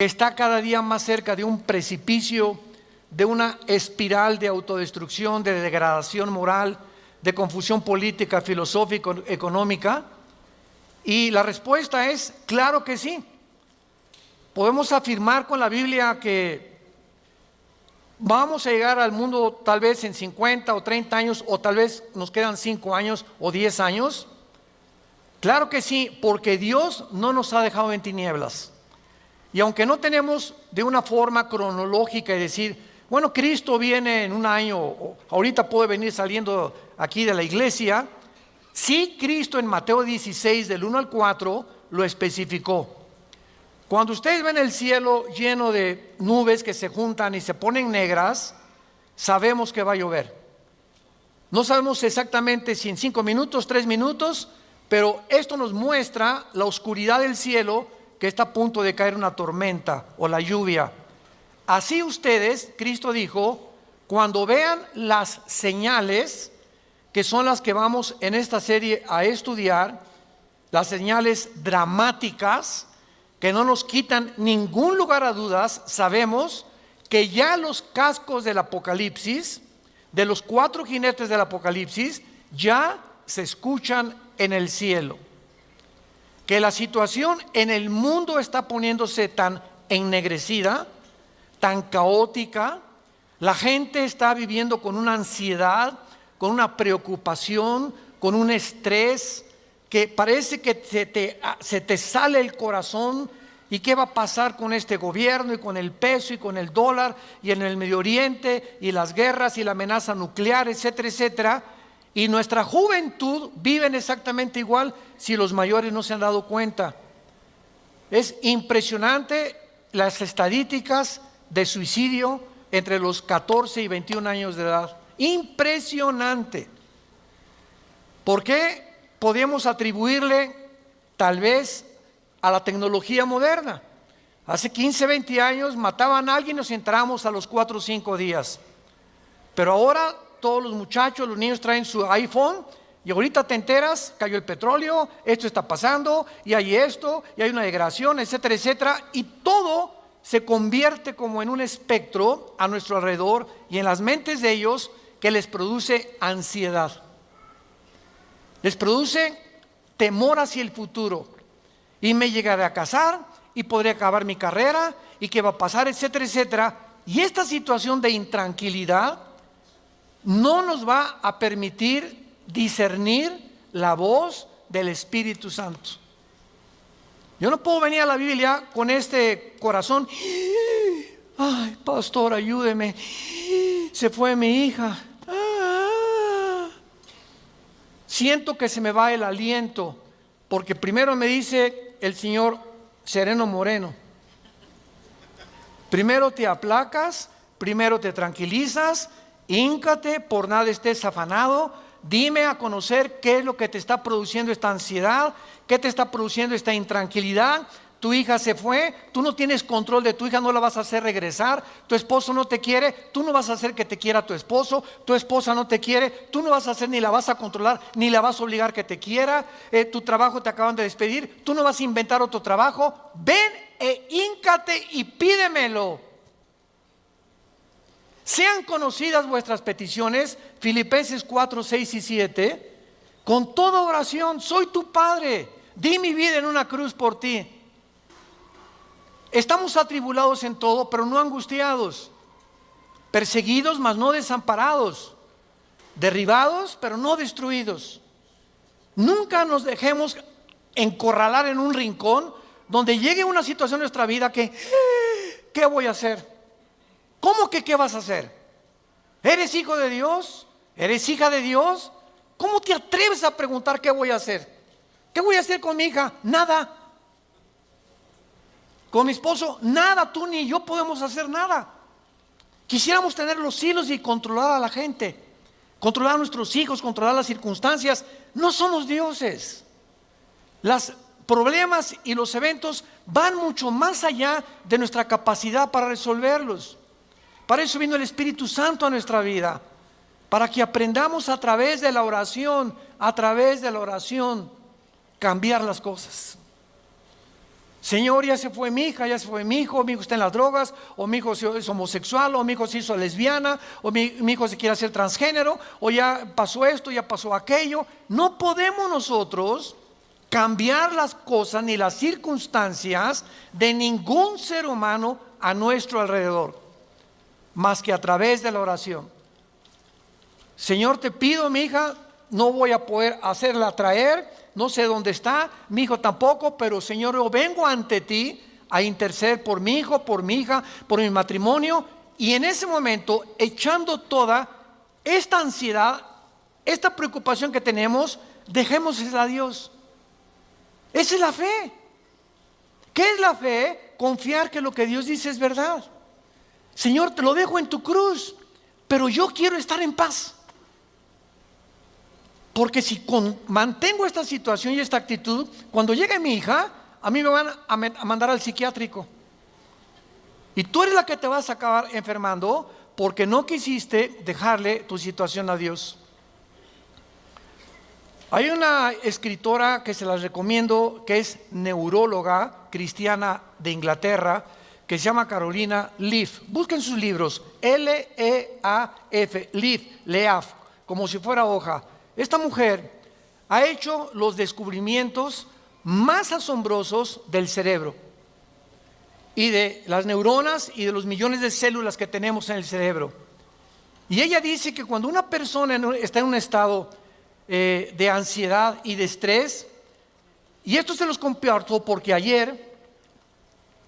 está cada día más cerca de un precipicio, de una espiral de autodestrucción, de degradación moral, de confusión política, filosófica, económica? Y la respuesta es claro que sí. Podemos afirmar con la Biblia que vamos a llegar al mundo tal vez en 50 o 30 años, o tal vez nos quedan 5 años o 10 años. Claro que sí, porque Dios no nos ha dejado en tinieblas. Y aunque no tenemos de una forma cronológica y decir, bueno, Cristo viene en un año, o ahorita puede venir saliendo aquí de la iglesia, sí, Cristo en Mateo 16 del 1 al 4 lo especificó. Cuando ustedes ven el cielo lleno de nubes que se juntan y se ponen negras, sabemos que va a llover. No sabemos exactamente si en 5 minutos, 3 minutos, pero esto nos muestra la oscuridad del cielo, que está a punto de caer una tormenta o la lluvia. Así ustedes, Cristo dijo, cuando vean las señales, que son las que vamos en esta serie a estudiar, las señales dramáticas, que no nos quitan ningún lugar a dudas, sabemos que ya los cascos del Apocalipsis, de los 4 jinetes del Apocalipsis, ya se escuchan en el cielo. Que la situación en el mundo está poniéndose tan ennegrecida, tan caótica, la gente está viviendo con una ansiedad, con una preocupación, con un estrés, que parece que se te sale el corazón. ¿Y qué va a pasar con este gobierno y con el peso y con el dólar y en el Medio Oriente y las guerras y la amenaza nuclear, etcétera, etcétera? Y nuestra juventud viven exactamente igual si los mayores no se han dado cuenta. Es impresionante las estadísticas de suicidio entre los 14 y 21 años de edad. Impresionante. ¿Por qué podemos atribuirle tal vez a la tecnología moderna? Hace 15, 20 años mataban a alguien y nos enterábamos a los 4 o 5 días. Pero ahora todos los muchachos, los niños traen su iPhone y ahorita te enteras, cayó el petróleo, esto está pasando y hay esto y hay una degradación, etcétera, etcétera, y todo se convierte como en un espectro a nuestro alrededor y en las mentes de ellos, que les produce ansiedad, les produce temor hacia el futuro. Y me llegaré a casar y podré acabar mi carrera y qué va a pasar, etcétera, etcétera. Y esta situación de intranquilidad no nos va a permitir discernir la voz del Espíritu Santo. Yo no puedo venir a la Biblia con este corazón, ay, pastor, ayúdeme, se fue mi hija, siento que se me va el aliento, porque primero me dice el Señor sereno moreno, primero te aplacas, primero te tranquilizas, híncate, por nada estés afanado, dime a conocer qué es lo que te está produciendo esta ansiedad, qué te está produciendo esta intranquilidad. Tu hija se fue, tú no tienes control de tu hija, no la vas a hacer regresar, tu esposo no te quiere, tú no vas a hacer que te quiera tu esposo, tu esposa no te quiere, tú no vas a hacer ni la vas a controlar, ni la vas a obligar que te quiera, tu trabajo te acaban de despedir, tú no vas a inventar otro trabajo, ven e híncate y pídemelo. Sean conocidas vuestras peticiones, Filipenses 4, 6 y 7, con toda oración, soy tu Padre, di mi vida en una cruz por ti. Estamos atribulados en todo, pero no angustiados, perseguidos, mas no desamparados, derribados, pero no destruidos. Nunca nos dejemos encorralar en un rincón donde llegue una situación en nuestra vida que, ¿qué voy a hacer? ¿Cómo que qué vas a hacer? ¿Eres hijo de Dios? ¿Eres hija de Dios? ¿Cómo te atreves a preguntar qué voy a hacer? ¿Qué voy a hacer con mi hija? Nada. Con mi esposo, nada. Tú ni yo podemos hacer nada. Quisiéramos tener los hilos y controlar a la gente, controlar a nuestros hijos, controlar las circunstancias. No somos dioses. Los problemas y los eventos van mucho más allá de nuestra capacidad para resolverlos. Para eso vino el Espíritu Santo a nuestra vida, para que aprendamos a través de la oración, cambiar las cosas. Señor, ya se fue mi hija, ya se fue mi hijo está en las drogas, o mi hijo es homosexual, o mi hijo se hizo lesbiana, o mi hijo se quiere hacer transgénero, o ya pasó esto, ya pasó aquello. No podemos nosotros cambiar las cosas ni las circunstancias de ningún ser humano a nuestro alrededor, más que a través de la oración. Señor, te pido, mi hija, no voy a poder hacerla traer, no sé dónde está, mi hijo tampoco, pero Señor, yo vengo ante ti a interceder por mi hijo, por mi hija, por mi matrimonio, y en ese momento, echando toda esta ansiedad, esta preocupación que tenemos, dejémosla a Dios. Esa es la fe. ¿Qué es la fe? Confiar que lo que Dios dice es verdad. Señor, te lo dejo en tu cruz, pero yo quiero estar en paz. Porque si mantengo esta situación y esta actitud, cuando llegue mi hija, a mí me van a mandar al psiquiátrico. Y tú eres la que te vas a acabar enfermando porque no quisiste dejarle tu situación a Dios. Hay una escritora que se las recomiendo, que es neuróloga cristiana de Inglaterra, que se llama Carolina Leaf. Busquen sus libros, L-E-A-F, Leaf, como si fuera hoja. Esta mujer ha hecho los descubrimientos más asombrosos del cerebro y de las neuronas y de los millones de células que tenemos en el cerebro. Y ella dice que cuando una persona está en un estado de ansiedad y de estrés, y esto se los comparto porque ayer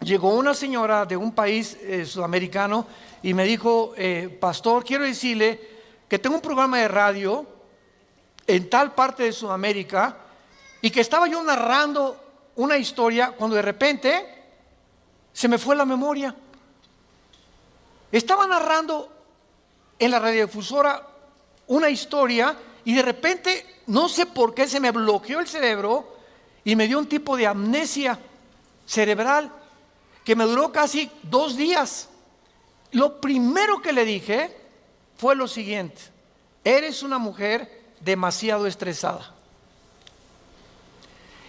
llegó una señora de un país sudamericano y me dijo, pastor, quiero decirle que tengo un programa de radio en tal parte de Sudamérica y que estaba yo narrando una historia cuando de repente se me fue la memoria. Estaba narrando en la radiodifusora una historia y de repente no sé por qué se me bloqueó el cerebro y me dio un tipo de amnesia cerebral que me duró casi 2 días. Lo primero que le dije fue lo siguiente: eres una mujer demasiado estresada.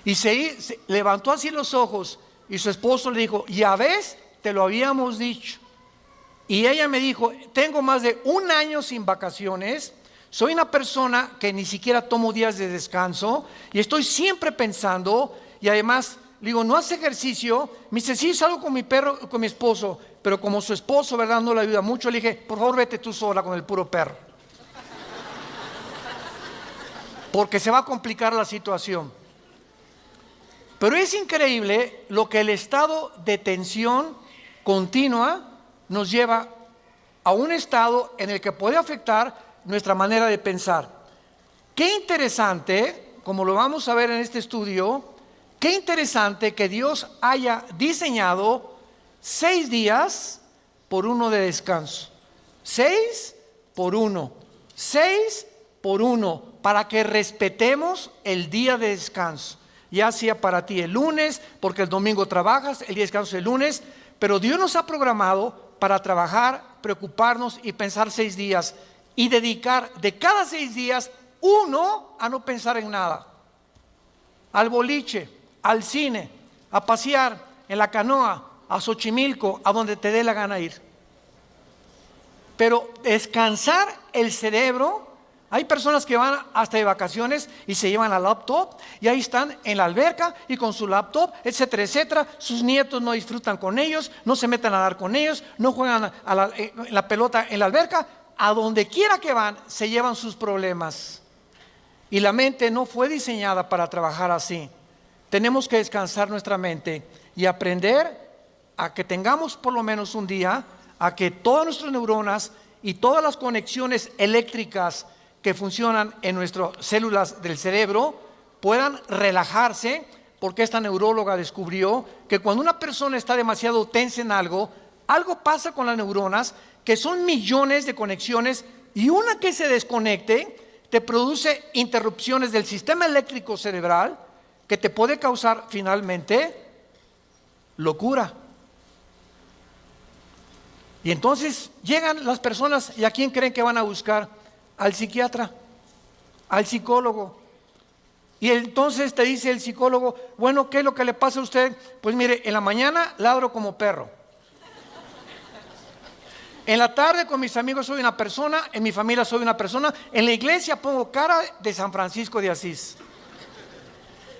Y se levantó así los ojos y su esposo le dijo, ya ves, te lo habíamos dicho. Y ella me dijo, tengo más de 1 año sin vacaciones, soy una persona que ni siquiera tomo días de descanso y estoy siempre pensando, y además le digo, ¿no hace ejercicio? Me dice, sí, salgo con mi perro, con mi esposo, pero como su esposo, ¿verdad?, no le ayuda mucho, le dije, por favor vete tú sola con el puro perro, porque se va a complicar la situación. Pero es increíble lo que el estado de tensión continua nos lleva a un estado en el que puede afectar nuestra manera de pensar. Qué interesante, como lo vamos a ver en este estudio, qué interesante que Dios haya diseñado 6 días por 1 de descanso. 6 por 1. 6 por 1, para que respetemos el día de descanso. Ya sea para ti el lunes, porque el domingo trabajas, el día de descanso es el lunes, pero Dios nos ha programado para trabajar, preocuparnos y pensar 6 días y dedicar de cada 6 días 1 a no pensar en nada. Al boliche, al cine, a pasear en la canoa, a Xochimilco, a donde te dé la gana ir. Pero descansar el cerebro. Hay personas que van hasta de vacaciones y se llevan la laptop y ahí están en la alberca y con su laptop, etcétera, etcétera. Sus nietos no disfrutan con ellos, no se meten a nadar con ellos, no juegan la pelota en la alberca. A donde quiera que van, se llevan sus problemas. Y la mente no fue diseñada para trabajar así. Tenemos que descansar nuestra mente y aprender a que tengamos por lo menos un día, a que todas nuestras neuronas y todas las conexiones eléctricas que funcionan en nuestras células del cerebro puedan relajarse, porque esta neuróloga descubrió que cuando una persona está demasiado tensa en algo pasa con las neuronas, que son millones de conexiones, y una que se desconecte te produce interrupciones del sistema eléctrico cerebral que te puede causar finalmente locura. Y entonces llegan las personas, ¿y a quién creen que van a buscar? Al psiquiatra, al psicólogo. Y entonces te dice el psicólogo, bueno, ¿qué es lo que le pasa a usted? Pues mire, en la mañana ladro como perro. En la tarde con mis amigos soy una persona, en mi familia soy una persona, en la iglesia pongo cara de San Francisco de Asís.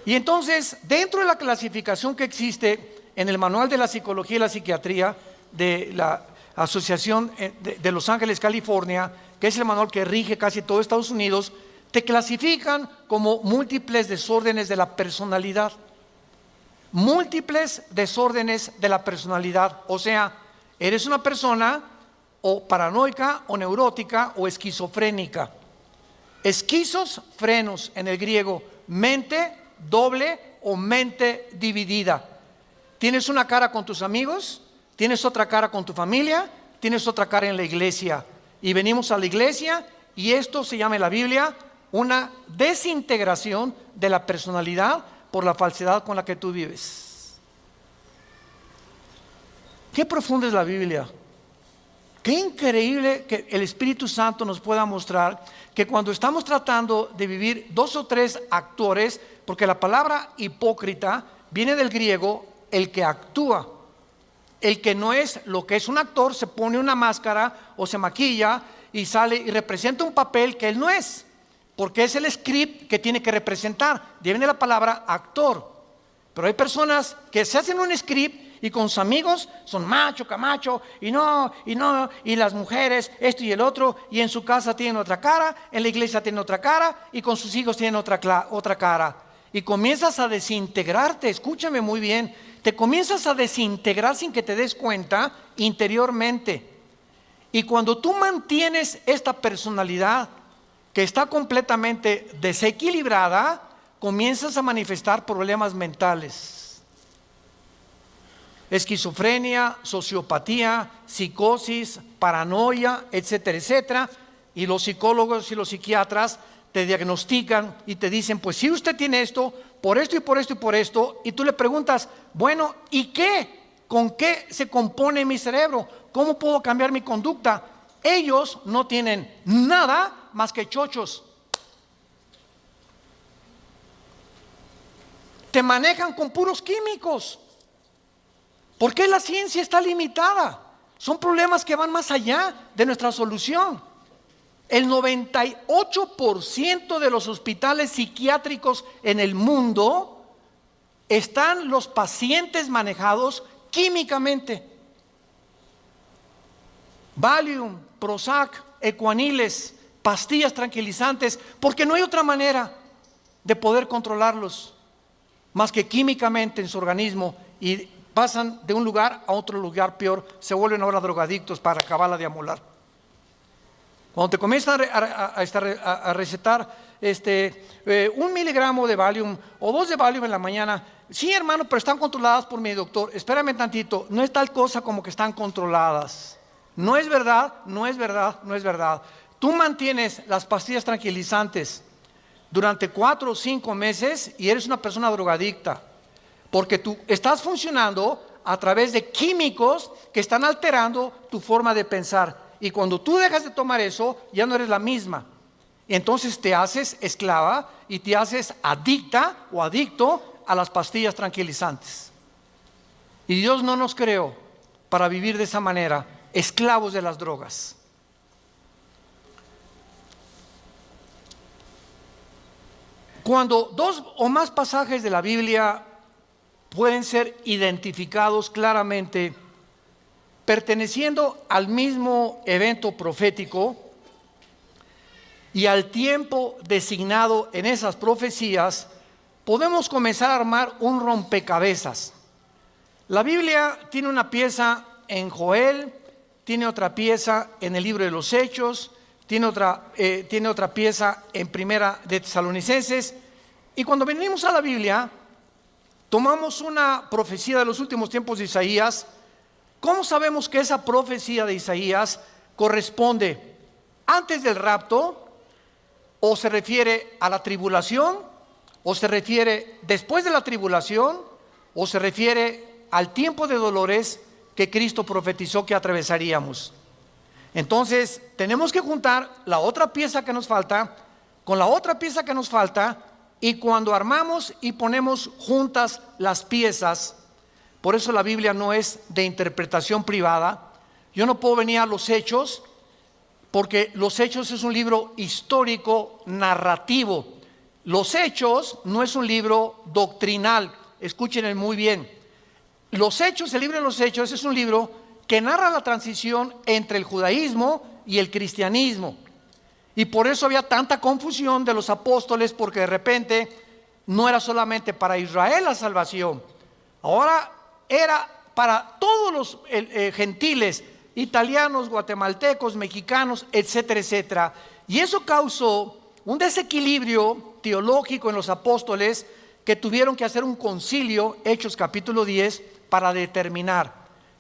Y entonces, dentro de la clasificación que existe en el Manual de la Psicología y la Psiquiatría de la Asociación de Los Ángeles, California, que es el manual que rige casi todo Estados Unidos, te clasifican como múltiples desórdenes de la personalidad. Múltiples desórdenes de la personalidad. O sea, eres una persona o paranoica o neurótica o esquizofrénica. Esquizos, frenos en el griego, mente doble o mente dividida. Tienes una cara con tus amigos, tienes otra cara con tu familia, tienes otra cara en la iglesia. Y venimos a la iglesia y esto se llama en la Biblia una desintegración de la personalidad por la falsedad con la que tú vives. Qué profunda es la Biblia. Qué increíble que el Espíritu Santo nos pueda mostrar que cuando estamos tratando de vivir dos o tres actores, porque la palabra hipócrita viene del griego el que actúa. El que no es lo que es un actor se pone una máscara o se maquilla y sale y representa un papel que él no es, porque es el script que tiene que representar. Viene de la palabra actor. Pero hay personas que se hacen un script y con sus amigos son macho, camacho, y las mujeres, esto y el otro, y en su casa tienen otra cara, en la iglesia tienen otra cara, y con sus hijos tienen otra cara. Y comienzas a desintegrarte, escúchame muy bien, te comienzas a desintegrar sin que te des cuenta interiormente. Y cuando tú mantienes esta personalidad que está completamente desequilibrada, comienzas a manifestar problemas mentales. Esquizofrenia, sociopatía, psicosis, paranoia, etcétera, etcétera. Y los psicólogos y los psiquiatras te diagnostican y te dicen, pues si usted tiene esto, por esto y por esto y por esto. Y tú le preguntas, bueno, ¿y qué? ¿Con qué se compone mi cerebro? ¿Cómo puedo cambiar mi conducta? Ellos no tienen nada más que chochos. Te manejan con puros químicos. ¿Por qué la ciencia está limitada? Son problemas que van más allá de nuestra solución. El 98% de los hospitales psiquiátricos en el mundo están los pacientes manejados químicamente. Valium, Prozac, Equaniles, pastillas tranquilizantes, porque no hay otra manera de poder controlarlos más que químicamente en su organismo, y pasan de un lugar a otro lugar peor, se vuelven ahora drogadictos para acabarla de amolar. Cuando te comienzan a recetar 1 miligramo de Valium o 2 de Valium en la mañana, sí hermano, pero están controladas por mi doctor. Espérame tantito, no es tal cosa como que están controladas. No es verdad, no es verdad, no es verdad. Tú mantienes las pastillas tranquilizantes durante 4 o 5 meses y eres una persona drogadicta, porque tú estás funcionando a través de químicos que están alterando tu forma de pensar. Y cuando tú dejas de tomar eso, ya no eres la misma. Entonces te haces esclava y te haces adicta o adicto a las pastillas tranquilizantes. Y Dios no nos creó para vivir de esa manera, esclavos de las drogas. Cuando 2 o más pasajes de la Biblia pueden ser identificados claramente perteneciendo al mismo evento profético y al tiempo designado en esas profecías, podemos comenzar a armar un rompecabezas. La Biblia tiene una pieza en Joel, tiene otra pieza en el libro de los Hechos, tiene otra pieza en Primera de Tesalonicenses, y cuando venimos a la Biblia, tomamos una profecía de los últimos tiempos de Isaías. ¿Cómo sabemos que esa profecía de Isaías corresponde antes del rapto, o se refiere a la tribulación, o se refiere después de la tribulación, o se refiere al tiempo de dolores que Cristo profetizó que atravesaríamos? Entonces tenemos que juntar la otra pieza que nos falta con la otra pieza que nos falta Y cuando armamos y ponemos juntas las piezas, por eso la Biblia no es de interpretación privada. Yo no puedo venir a los Hechos, porque los Hechos es un libro histórico, narrativo. Los Hechos no es un libro doctrinal. Escúchenme muy bien. Los Hechos, el libro de los Hechos es un libro que narra la transición entre el judaísmo y el cristianismo. Y por eso había tanta confusión de los apóstoles, porque de repente no era solamente para Israel la salvación. Ahora era para todos los gentiles, italianos, guatemaltecos, mexicanos, etcétera, etcétera. Y eso causó un desequilibrio teológico en los apóstoles, que tuvieron que hacer un concilio, Hechos capítulo 10, para determinar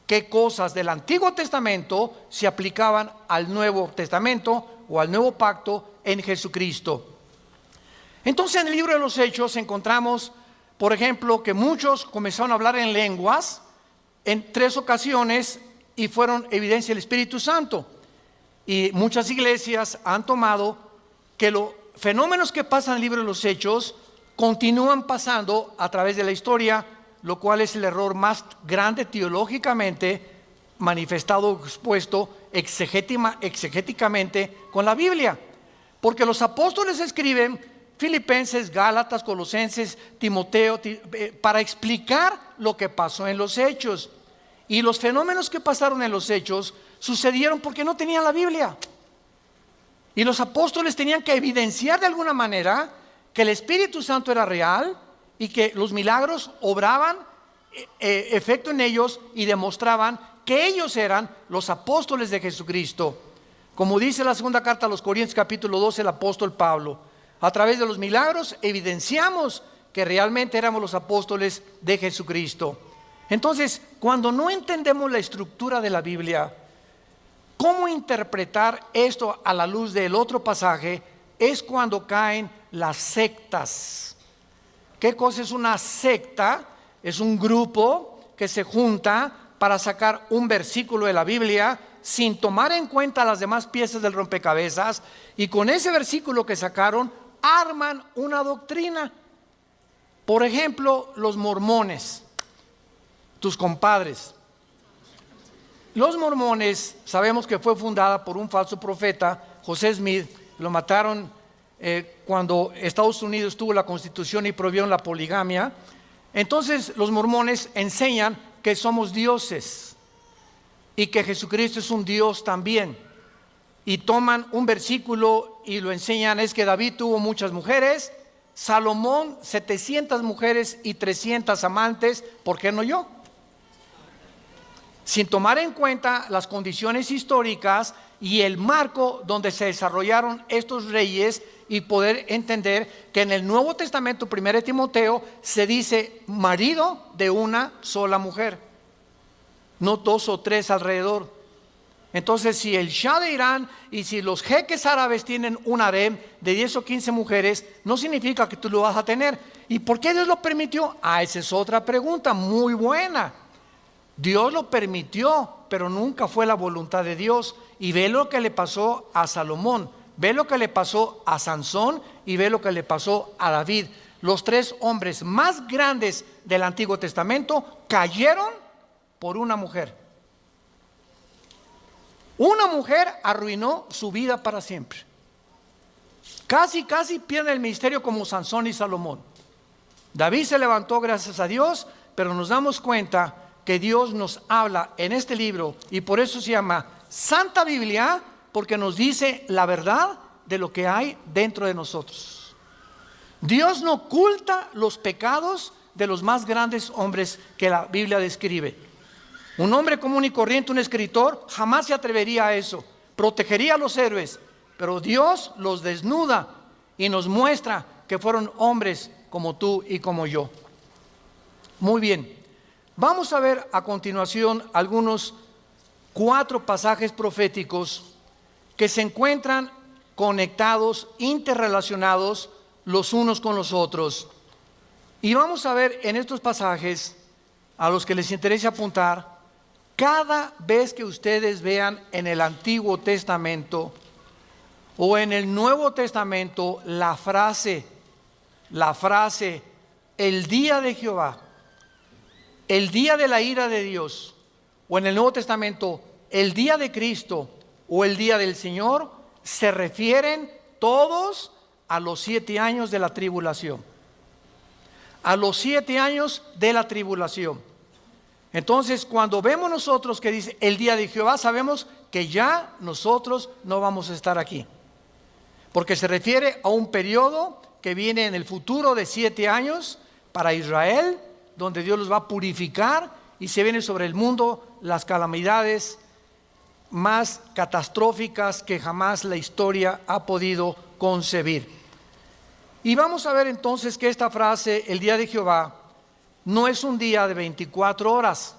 qué cosas del Antiguo Testamento se aplicaban al Nuevo Testamento o al Nuevo Pacto en Jesucristo. Entonces, en el libro de los Hechos encontramos, por ejemplo, que muchos comenzaron a hablar en lenguas en 3 ocasiones, y fueron evidencia del Espíritu Santo. Y muchas iglesias han tomado que los fenómenos que pasan en el libro de los Hechos continúan pasando a través de la historia, lo cual es el error más grande teológicamente manifestado, expuesto exegéticamente con la Biblia. Porque los apóstoles escriben Filipenses, Gálatas, Colosenses, Timoteo, para explicar lo que pasó en los Hechos. Y los fenómenos que pasaron en los Hechos sucedieron porque no tenían la Biblia. Y los apóstoles tenían que evidenciar de alguna manera que el Espíritu Santo era real y que los milagros obraban efecto en ellos y demostraban que ellos eran los apóstoles de Jesucristo. Como dice la segunda carta a los Corintios capítulo 12 el apóstol Pablo, a través de los milagros evidenciamos que realmente éramos los apóstoles de Jesucristo. Entonces, cuando no entendemos la estructura de la Biblia, ¿cómo interpretar esto a la luz del otro pasaje? Es cuando caen las sectas. ¿Qué cosa es una secta? Es un grupo que se junta para sacar un versículo de la Biblia sin tomar en cuenta las demás piezas del rompecabezas, y con ese versículo que sacaron arman una doctrina. Por ejemplo, los mormones, tus compadres. Los mormones sabemos que fue fundada por un falso profeta, José Smith. Lo mataron cuando Estados Unidos tuvo la Constitución y prohibieron la poligamia. Entonces los mormones enseñan que somos dioses y que Jesucristo es un Dios también, y toman un versículo y lo enseñan. Es que David tuvo muchas mujeres, Salomón 700 mujeres y 300 amantes, ¿por qué no yo? Sin tomar en cuenta las condiciones históricas y el marco donde se desarrollaron estos reyes, y poder entender que en el Nuevo Testamento, 1 Timoteo, se dice marido de una sola mujer, no 2 o 3 alrededor. Entonces, si el Shah de Irán y si los jeques árabes tienen un harem de 10 o 15 mujeres, no significa que tú lo vas a tener. ¿Y por qué Dios lo permitió? Esa es otra pregunta muy buena. Dios lo permitió, pero nunca fue la voluntad de Dios. Y ve lo que le pasó a Salomón, ve lo que le pasó a Sansón y ve lo que le pasó a David. Los 3 hombres más grandes del Antiguo Testamento cayeron por una mujer. Una mujer arruinó su vida para siempre. Casi pierde el ministerio como Sansón y Salomón. David se levantó, gracias a Dios, pero nos damos cuenta que Dios nos habla en este libro, y por eso se llama Santa Biblia, porque nos dice la verdad de lo que hay dentro de nosotros. Dios no oculta los pecados de los más grandes hombres que la Biblia describe. Un hombre común y corriente, un escritor, jamás se atrevería a eso. Protegería a los héroes, pero Dios los desnuda y nos muestra que fueron hombres como tú y como yo. Muy bien, vamos a ver a continuación algunos 4 pasajes proféticos que se encuentran conectados, interrelacionados los unos con los otros. Y vamos a ver en estos pasajes, a los que les interese apuntar, cada vez que ustedes vean en el Antiguo Testamento o en el Nuevo Testamento la frase la frase el día de Jehová, el día de la ira de Dios, o en el Nuevo Testamento el día de Cristo o el día del Señor, se refieren todos a los 7 años de la tribulación. A los 7 años de la tribulación. Entonces, cuando vemos nosotros que dice el día de Jehová, sabemos que ya nosotros no vamos a estar aquí. Porque se refiere a un periodo que viene en el futuro de 7 años para Israel, donde Dios los va a purificar y se vienen sobre el mundo las calamidades más catastróficas que jamás la historia ha podido concebir. Y vamos a ver entonces que esta frase, el día de Jehová, no es un día de 24 horas,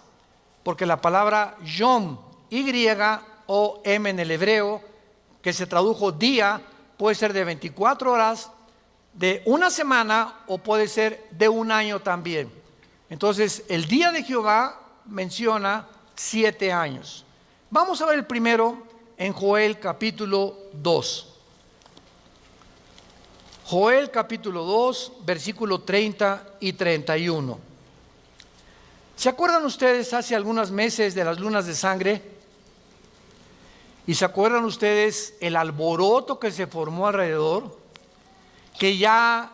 porque la palabra Yom, Y-O-M en el hebreo, que se tradujo día, puede ser de 24 horas, de una semana o puede ser de un año también. Entonces, el día de Jehová menciona 7 años. Vamos a ver el primero en Joel capítulo 2. Joel capítulo 2, versículo 30 y 31. ¿Se acuerdan ustedes hace algunos meses de las lunas de sangre? ¿Y se acuerdan ustedes el alboroto que se formó alrededor? Que ya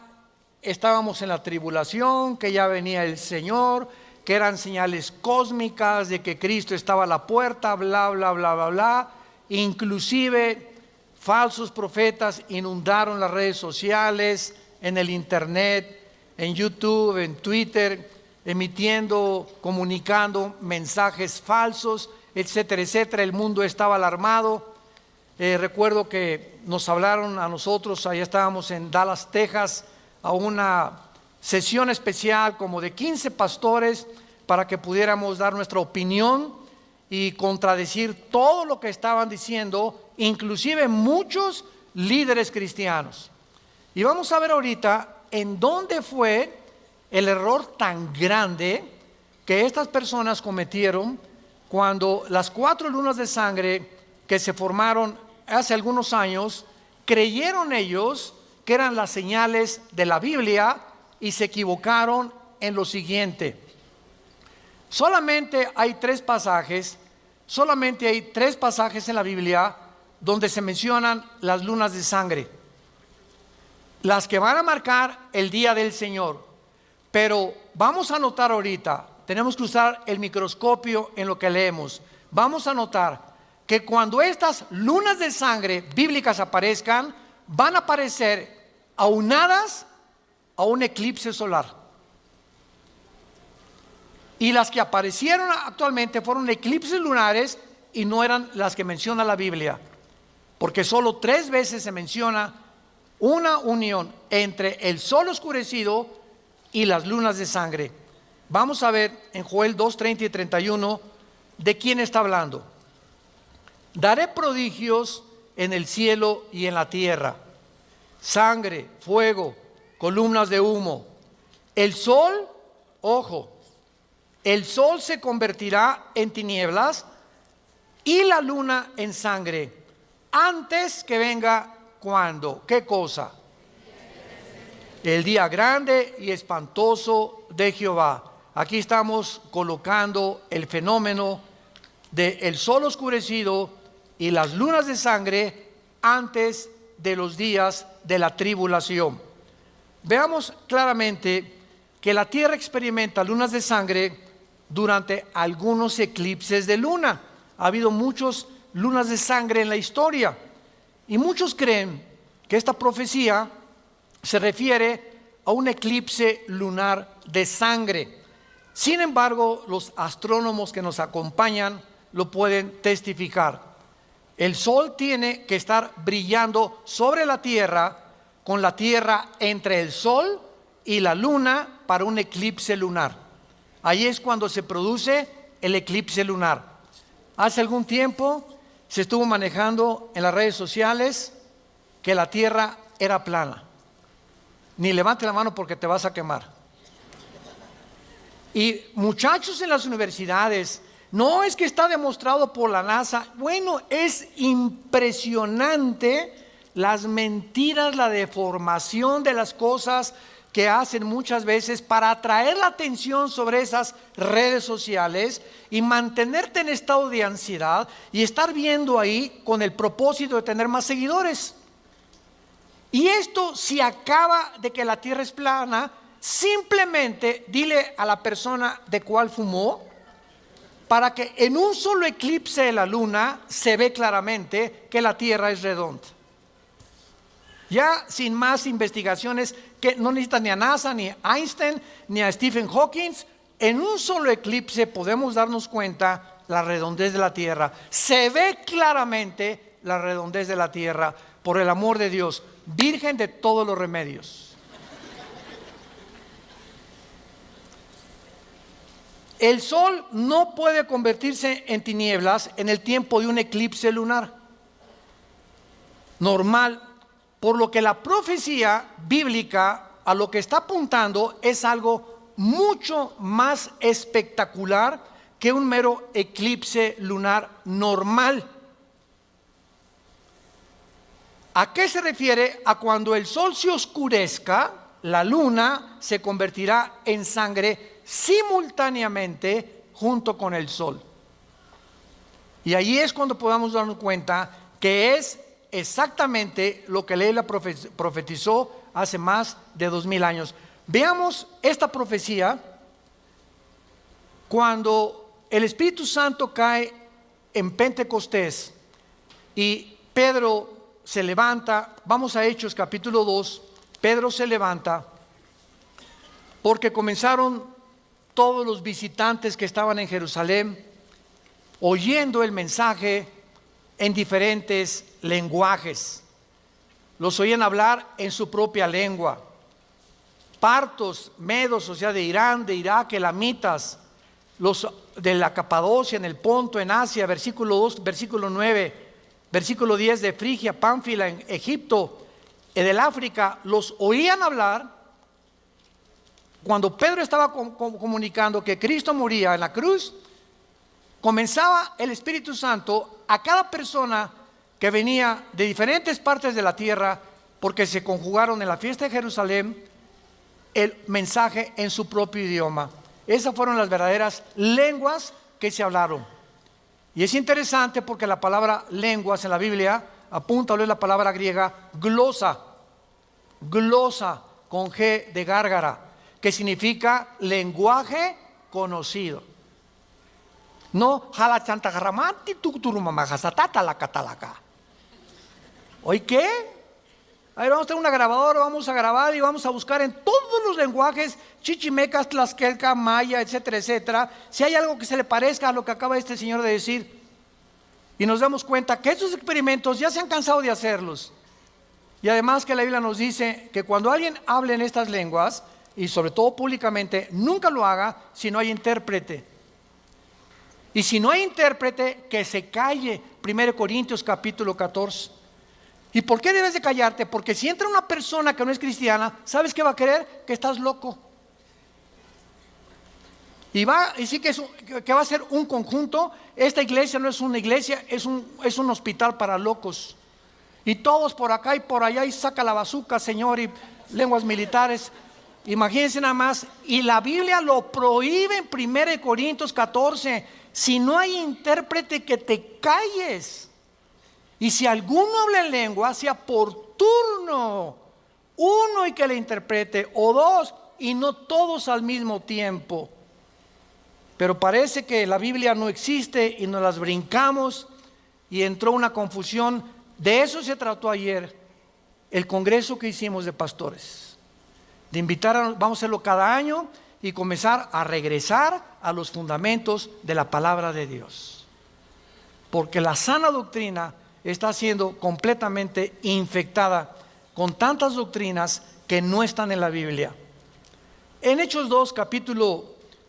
estábamos en la tribulación, que ya venía el Señor, que eran señales cósmicas de que Cristo estaba a la puerta, bla, bla, bla, bla, bla. Inclusive falsos profetas inundaron las redes sociales, en el internet, en YouTube, en Twitter, emitiendo, comunicando mensajes falsos, etcétera, etcétera. El mundo estaba alarmado. Recuerdo que nos hablaron a nosotros, allá estábamos en Dallas, Texas, a una sesión especial como de 15 pastores para que pudiéramos dar nuestra opinión y contradecir todo lo que estaban diciendo, inclusive muchos líderes cristianos. Y vamos a ver ahorita en dónde fue el error tan grande que estas personas cometieron cuando las 4 lunas de sangre que se formaron hace algunos años, creyeron ellos que eran las señales de la Biblia y se equivocaron en lo siguiente. Solamente hay 3 pasajes en la Biblia donde se mencionan las lunas de sangre, las que van a marcar el día del Señor. Pero vamos a notar ahorita, tenemos que usar el microscopio en lo que leemos. Vamos a notar que cuando estas lunas de sangre bíblicas aparezcan, van a aparecer aunadas a un eclipse solar. Y las que aparecieron actualmente fueron eclipses lunares y no eran las que menciona la Biblia, porque solo 3 veces se menciona una unión entre el sol oscurecido y las lunas de sangre. Vamos a ver en Joel 2, 30 y 31 de quién está hablando. Daré prodigios en el cielo y en la tierra, sangre, fuego, columnas de humo. El sol, ojo, el sol se convertirá en tinieblas y la luna en sangre antes que venga, ¿cuándo? ¿Qué cosa? El día grande y espantoso de Jehová. Aquí estamos colocando el fenómeno del sol oscurecido y las lunas de sangre antes de los días de la tribulación. Veamos claramente que la tierra experimenta lunas de sangre durante algunos eclipses de luna. Ha habido muchas lunas de sangre en la historia y muchos creen que esta profecía se refiere a un eclipse lunar de sangre. Sin embargo, los astrónomos que nos acompañan lo pueden testificar. El sol tiene que estar brillando sobre la tierra, con la tierra entre el sol y la luna para un eclipse lunar. Ahí es cuando se produce el eclipse lunar. Hace algún tiempo se estuvo manejando en las redes sociales que la tierra era plana. Ni levante la mano porque te vas a quemar. Y muchachos en las universidades, no es que está demostrado por la NASA. Bueno, es impresionante las mentiras, la deformación de las cosas, que hacen muchas veces para atraer la atención sobre esas redes sociales y mantenerte en estado de ansiedad y estar viendo ahí con el propósito de tener más seguidores. Y esto, si acaba de que la tierra es plana, simplemente dile a la persona de cuál fumó, para que en un solo eclipse de la luna se ve claramente que la tierra es redonda. Ya sin más investigaciones, que no necesitan ni a NASA, ni a Einstein, ni a Stephen Hawking, en un solo eclipse podemos darnos cuenta la redondez de la tierra. Se ve claramente la redondez de la tierra, por el amor de Dios, virgen de todos los remedios. El sol no puede convertirse en tinieblas en el tiempo de un eclipse lunar normal, por lo que la profecía bíblica a lo que está apuntando es algo mucho más espectacular que un mero eclipse lunar normal. ¿A qué se refiere? A cuando el sol se oscurezca, la luna se convertirá en sangre simultáneamente junto con el sol. Y ahí es cuando podamos darnos cuenta que es exactamente lo que Leila profetizó hace más de 2000 años. Veamos esta profecía cuando el Espíritu Santo cae en Pentecostés y Pedro se levanta. Vamos a Hechos capítulo 2. Pedro se levanta porque comenzaron todos los visitantes que estaban en Jerusalén oyendo el mensaje en diferentes lenguajes. Los oían hablar en su propia lengua. Partos, medos, o sea, de Irán, de Irak, elamitas, los de la Capadocia, en el Ponto, en Asia, versículo 2, versículo 9, versículo 10, de Frigia, Pánfila, en Egipto, del África, los oían hablar. Cuando Pedro estaba comunicando que Cristo moría en la cruz, comenzaba el Espíritu Santo a cada persona que venía de diferentes partes de la tierra, porque se conjugaron en la fiesta de Jerusalén el mensaje en su propio idioma. Esas fueron las verdaderas lenguas que se hablaron. Y es interesante porque la palabra lenguas en la Biblia apunta a la palabra griega glosa, glosa con G de gárgara, que significa lenguaje conocido. No, jala chanta garramati tuturumamajasatata la catalaca. ¿Hoy qué? A ver, vamos a tener una grabadora, vamos a grabar y vamos a buscar en todos los lenguajes, chichimecas, tlaxcalca, maya, etcétera, etcétera, si hay algo que se le parezca a lo que acaba este señor de decir. Y nos damos cuenta que estos experimentos ya se han cansado de hacerlos. Y además que la Biblia nos dice que cuando alguien hable en estas lenguas, y sobre todo públicamente, nunca lo haga si no hay intérprete. Y si no hay intérprete, que se calle. 1 Corintios capítulo 14. ¿Y por qué debes de callarte? Porque si entra una persona que no es cristiana, ¿sabes qué va a creer? Que estás loco. Y sí que va a ser un conjunto. Esta iglesia no es una iglesia, es un hospital para locos. Y todos por acá y por allá, y saca la bazuca, señor, y lenguas militares. Imagínense nada más. Y la Biblia lo prohíbe en 1 Corintios 14. Si no hay intérprete, que te calles. Y si alguno habla en lengua, sea por turno, uno y que le interprete, o dos, y no todos al mismo tiempo. Pero parece que la Biblia no existe y nos las brincamos y entró una confusión. De eso se trató ayer el congreso que hicimos de pastores. De vamos a hacerlo cada año y comenzar a regresar a los fundamentos de la palabra de Dios. Porque la sana doctrina está siendo completamente infectada con tantas doctrinas que no están en la Biblia. En Hechos 2, capítulo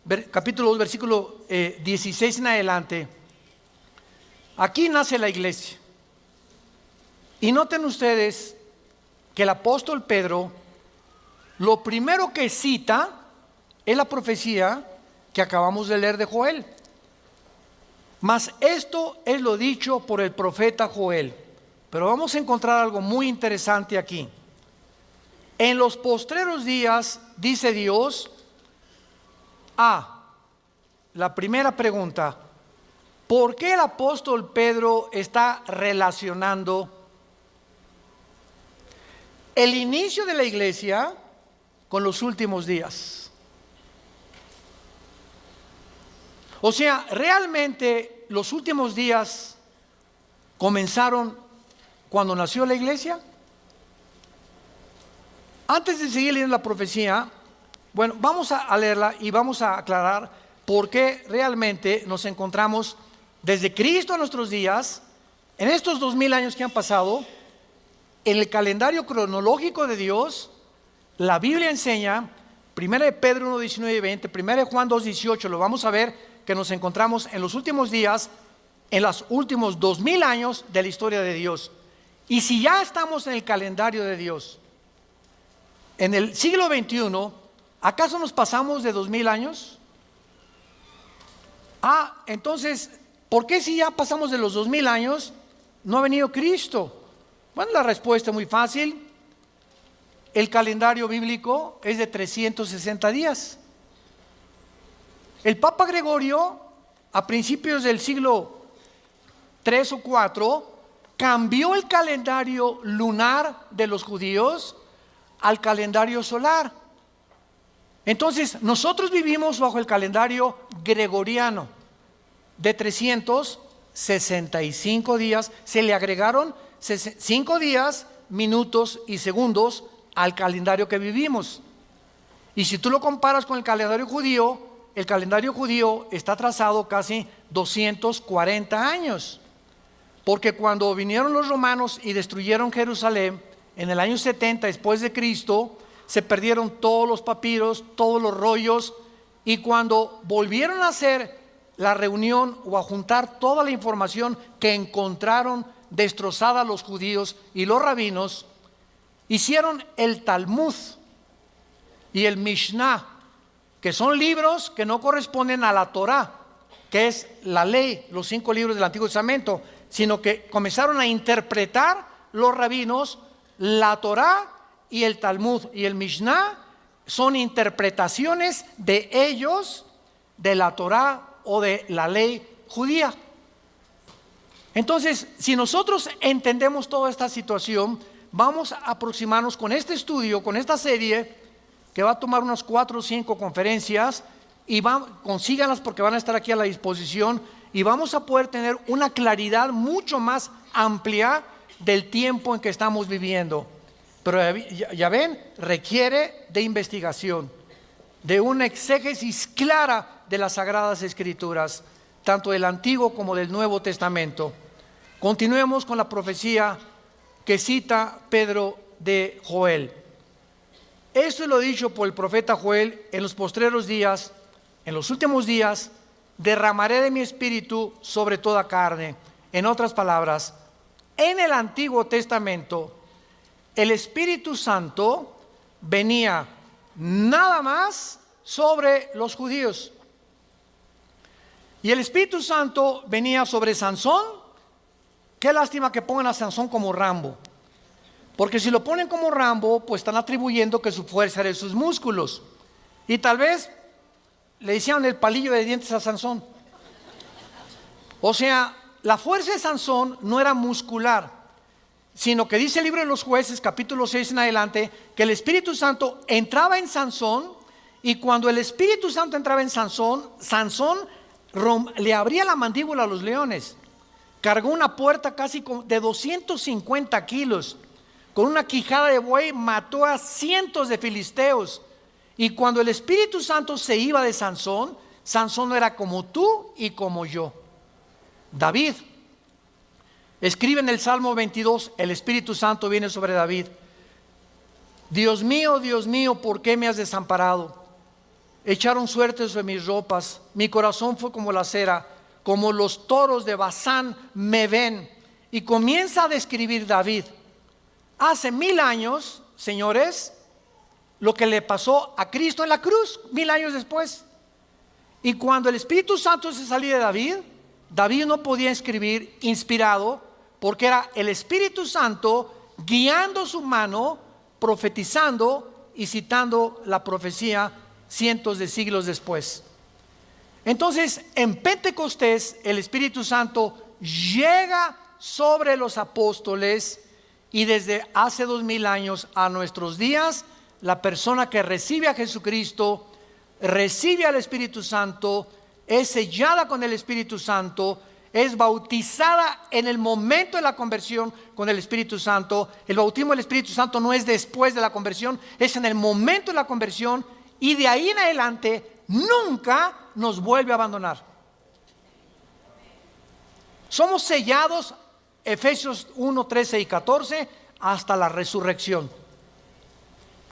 2, versículo 16 en adelante, aquí nace la iglesia. Y noten ustedes que el apóstol Pedro, lo primero que cita es la profecía que acabamos de leer de Joel. Mas esto es lo dicho por el profeta Joel. Pero vamos a encontrar algo muy interesante aquí. En los postreros días, dice Dios, la primera pregunta, ¿por qué el apóstol Pedro está relacionando el inicio de la iglesia con los últimos días? O sea, realmente los últimos días comenzaron cuando nació la iglesia. Antes de seguir leyendo la profecía, bueno, vamos a leerla y vamos a aclarar por qué realmente nos encontramos desde Cristo a nuestros días, en estos 2000 años que han pasado, en el calendario cronológico de Dios. La Biblia enseña, 1 de Pedro 1, 19 y 20, 1 de Juan 2, 18, lo vamos a ver, que nos encontramos en los últimos días, en los últimos 2000 años de la historia de Dios. Y si ya estamos en el calendario de Dios, en el siglo XXI, ¿acaso nos pasamos de 2000 años? Entonces, ¿por qué si ya pasamos de los 2000 años no ha venido Cristo? Bueno, la respuesta es muy fácil. El calendario bíblico es de 360 días. El Papa Gregorio, a principios del siglo III o IV, cambió el calendario lunar de los judíos al calendario solar. Entonces, nosotros vivimos bajo el calendario gregoriano de 365 días. Se le agregaron 5 días, minutos y segundos al calendario que vivimos. Y si tú lo comparas con el calendario judío está trazado casi 240 años. Porque cuando vinieron los romanos y destruyeron Jerusalén en el año 70 después de Cristo, se perdieron todos los papiros, todos los rollos, y cuando volvieron a hacer la reunión o a juntar toda la información que encontraron destrozada los judíos y los rabinos, hicieron el Talmud y el Mishnah, que son libros que no corresponden a la Torá, que es la ley, los 5 libros del Antiguo Testamento, sino que comenzaron a interpretar los rabinos la Torá y el Talmud y el Mishnah. Son interpretaciones de ellos de la Torá o de la ley judía. Entonces, si nosotros entendemos toda esta situación, vamos a aproximarnos con este estudio, con esta serie, que va a tomar unas 4 o 5 conferencias, y consíganlas porque van a estar aquí a la disposición, y vamos a poder tener una claridad mucho más amplia del tiempo en que estamos viviendo. Pero ya ven, requiere de investigación, de una exégesis clara de las Sagradas Escrituras, tanto del Antiguo como del Nuevo Testamento. Continuemos con la profecía que cita Pedro de Joel. Esto es lo dicho por el profeta Joel: en los postreros días, en los últimos días, derramaré de mi espíritu sobre toda carne. En otras palabras, en el Antiguo Testamento, el Espíritu Santo venía nada más sobre los judíos. Y el Espíritu Santo venía sobre Sansón. Qué lástima que pongan a Sansón como Rambo, porque si lo ponen como Rambo, pues están atribuyendo que su fuerza era de sus músculos, y tal vez le hicieron el palillo de dientes a Sansón. O sea, la fuerza de Sansón no era muscular, sino que dice el libro de los Jueces, capítulo 6 en adelante, que el Espíritu Santo entraba en Sansón, y cuando el Espíritu Santo entraba en Sansón, Sansón le abría la mandíbula a los leones. Cargó una puerta casi de 250 kilos. Con una quijada de buey mató a cientos de filisteos. Y cuando el Espíritu Santo se iba de Sansón, Sansón no era como tú y como yo. David escribe en el Salmo 22, el Espíritu Santo viene sobre David: Dios mío, ¿por qué me has desamparado? Echaron suerte sobre mis ropas, mi corazón fue como la cera, como los toros de Basán me ven. Y comienza a describir David hace 1000 años, señores, lo que le pasó a Cristo en la cruz 1000 años después. Y cuando el Espíritu Santo se salía de David, David no podía escribir inspirado, porque era el Espíritu Santo guiando su mano profetizando y citando la profecía cientos de siglos después. Entonces, en Pentecostés, el Espíritu Santo llega sobre los apóstoles, y desde hace 2000 años a nuestros días, la persona que recibe a Jesucristo, recibe al Espíritu Santo, es sellada con el Espíritu Santo, es bautizada en el momento de la conversión con el Espíritu Santo. El bautismo del Espíritu Santo no es después de la conversión, es en el momento de la conversión, y de ahí en adelante nunca nos vuelve a abandonar. Somos sellados, Efesios 1, 13 y 14, hasta la resurrección.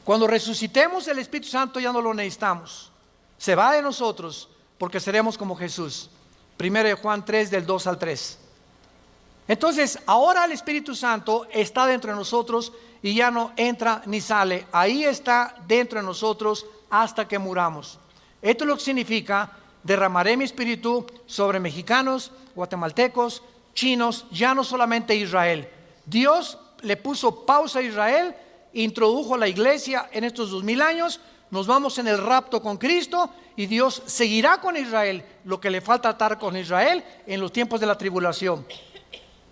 Cuando resucitemos, el Espíritu Santo ya no lo necesitamos, se va de nosotros, porque seremos como Jesús. 1 Juan 3, del 2 al 3. Entonces, ahora el Espíritu Santo está dentro de nosotros y ya no entra ni sale. Ahí está dentro de nosotros hasta que muramos. Esto es lo que significa: derramaré mi espíritu sobre mexicanos, guatemaltecos, chinos, ya no solamente Israel. Dios le puso pausa a Israel, introdujo la iglesia en estos 2000 años. Nos vamos en el rapto con Cristo y Dios seguirá con Israel lo que le falta estar con Israel en los tiempos de la tribulación,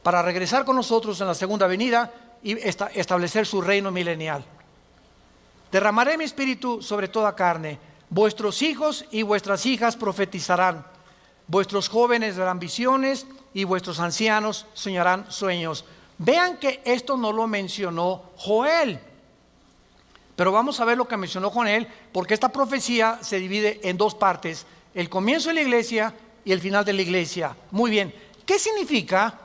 para regresar con nosotros en la segunda venida y establecer su reino milenial. Derramaré mi espíritu sobre toda carne. Vuestros hijos y vuestras hijas profetizarán. Vuestros jóvenes verán visiones y vuestros ancianos soñarán sueños. Vean que esto no lo mencionó Joel, pero vamos a ver lo que mencionó Joel, porque esta profecía se divide en dos partes: el comienzo de la iglesia y el final de la iglesia. Muy bien, ¿qué significa